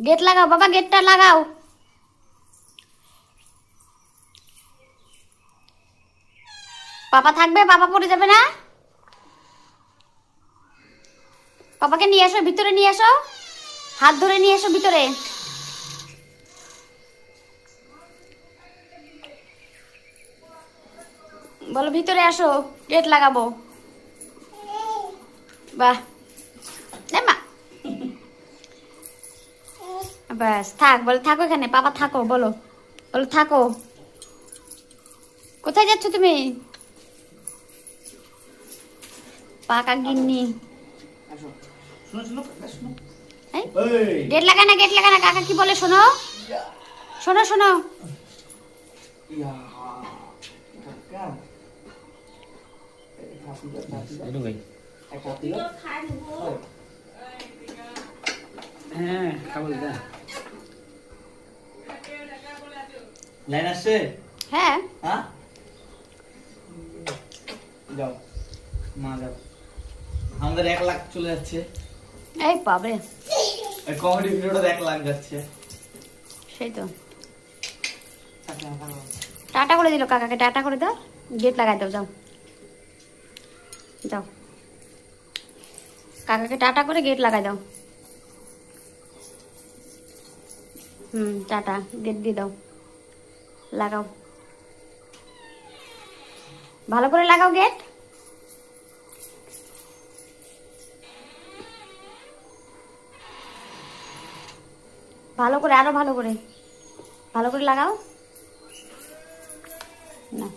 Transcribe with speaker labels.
Speaker 1: Gate লাগাও বাবা, গেটটা লাগাও। পাপা থাকবে, পাপা পড়ে যাবে না? পাপাকে নিয়ে আসো, ভিতরে নিয়ে আসো, হাত ধরে নিয়ে আসো ভিতরে। বলো ভিতরে আসো, গেট লাগাবো। বাহ, মা ব্যাস থাক, বলো থাকো এখানে, পাপা থাকো, বলো বলো থাকো। কোথায় যাচ্ছ তুমি? পাকা গিন্নি। গেট লাগায় না, গেট লাগায় না, কাকা কি বলে শোনো, শোনো শোনো।
Speaker 2: হ্যাঁ খাবো যা। লাইন আসছে?
Speaker 1: হ্যাঁ
Speaker 2: হ্যাঁ যাও মা যাও। আমাদের 1 লাখ চলে যাচ্ছে,
Speaker 1: এই পাবে,
Speaker 2: কমেডি ভিডিওটা 1 লাখ যাচ্ছে।
Speaker 1: সেই তো। টাটা করে দিল কাকাকে, টাটা করে দাও, গেট লাগাই দাও, যাও যাও, কাকাকে টাটা করে গেট লাগাই দাও। টাটা, গেট দিয়ে দাও, লাগাও, ভালো করে লাগাও গেট। ভালো করে, আরো ভালো করে, ভালো করে লাগাও না।